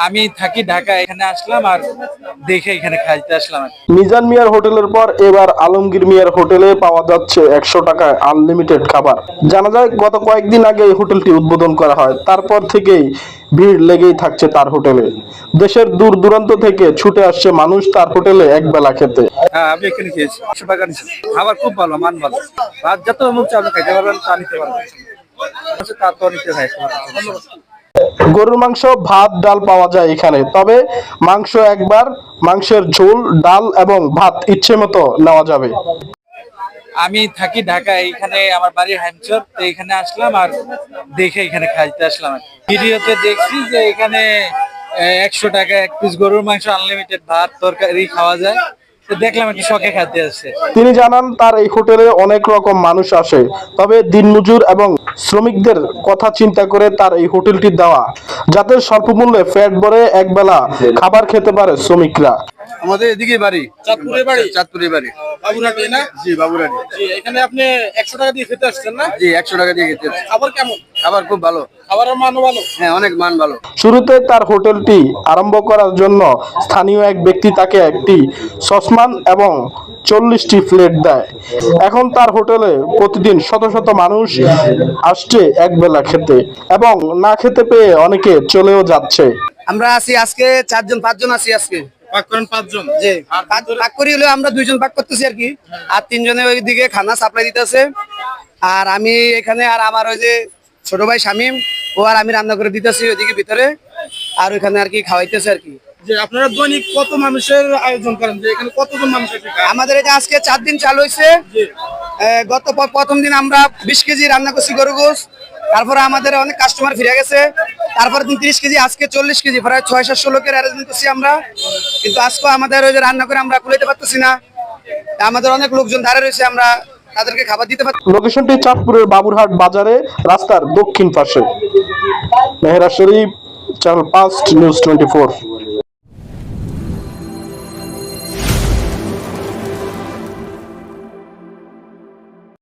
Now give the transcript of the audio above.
আমি থাকি ঢাকায়, এখানে আসলাম আর দেখে এখানে খাইতে আসলাম। মিজান মিয়ার হোটেলের পর এবার আলমগীর মিয়ার হোটেলে পাওয়া যাচ্ছে 100 টাকায় আনলিমিটেড খাবার। জানা যায় গত কয়েকদিন আগে এই হোটেলটি উদ্বোধন করা হয়, তারপর থেকেই ভিড় লেগেই থাকছে তার হোটেলে। দেশের দূর দূরান্ত থেকে ছুটে আসছে মানুষ তার হোটেলে একবেলা খেতে। হ্যাঁ, আমি এখানে খেয়েছি, 100 টাকা নিচ্ছি। খাবার খুব ভালো, মান ভালো। রাত যত মুখ আপনি খাইতে পারবেন, তা নিতে পারবেন। তা তো নিতে হয়। গরুর মাংস, ভাত, ডাল পাওয়া যায় এখানে, তবে মাংস একবার, মাংসের ঝোল, ডাল এবং ভাত ইচ্ছে মতো নেওয়া যাবে। আমি থাকি ঢাকায়, এখানে আমার বাড়ি হাইমচর, তো এখানে আসলাম আর দেখে এখানে খাইতে আসলাম। ভিডিওতে দেখছি যে এখানে 100 টাকা 1 পিস গরুর মাংস, আনলিমিটেড ভাত তরকারি খাওয়া যায়, তো দেখলাম একটু শখে খাইতে আসছে। তিনি জানান তার এই হোটেলে অনেক রকম মানুষ আসে, তবে দিনমজুর এবং শ্রমিকদের কথা চিন্তা করে তার এই হোটেলটি দেওয়া, যাতে স্বল্প মূল্যে পেট ভরে একবেলা খাবার খেতে পারে শ্রমিকরা। আমাদের এদিকে বাড়ি, চাঁদপুরের বাড়ি। চাঁদপুরের বাড়ি। বাবুরহাটে না? জি, বাবুরানি। জি, এখানে আপনি 100 টাকা দিয়ে খেতে আসছেন না? জি, 100 টাকা দিয়ে খেতে আসছি। খাবার কেমন? খাবার খুব ভালো। খাবারের মানও ভালো? হ্যাঁ, অনেক মান ভালো। শুরুতে তার হোটেলটি আরম্ভ করার জন্য স্থানীয় এক ব্যক্তি তাকে একটি সসমান এবং 40টি প্লেট দেয়। এখন তার হোটেলে প্রতিদিন শত শত মানুষ আসছে একবেলা খেতে, এবং না খেতে পেয়ে অনেকে চলেও যাচ্ছে। আমরা আছি আজকে 4-5 জন আছি আজকে। ভাগ করেন 5 জন। জি, ভাগ করি হলেও আমরা 2 জন ভাগ করতেছি আর কি, আর 3 জনে ওইদিকে খানা সাপ্লাই দিতেছে, আর আমি এখানে, আর আমার ওই যে ছোট ভাই শামীম, ও আর আমি রান্না করে দিতেছি ওইদিকে ভিতরে, আর ওইখানে আর কি খাওয়াইতেছে আর কি। যে আপনারা দৈনিক কত মানুষের আয়োজন করেন, যে এখানে কতজন মানুষ আছে? আমাদের এটা আজকে 4 দিন চালু হয়েছে। গত প্রথম দিন আমরা 20 কেজি রান্না করছি গরু গোস, তারপরে আমাদের অনেক কাস্টমার ফিরে গেছে, তারপরে দিন 30 কেজি, আজকে 40 কেজি, প্রায় 600-700 লোকের অ্যারেঞ্জমেন্ট করছি আমরা। কিন্তু আজকে আমাদের ওই যে রান্না করে আমরা কুলাইতে পারতেছি না, আমাদের অনেক লোকজন দাঁড়িয়ে রয়েছে, আমরা তাদেরকে খাবার দিতে পারছি। লোকেশনটি চাঁদপুরের বাবুরহাট বাজারে, রাস্তার দক্ষিণ পাশে। মেহেরা শরীফ, চ্যানেল 5 নিউজ 24।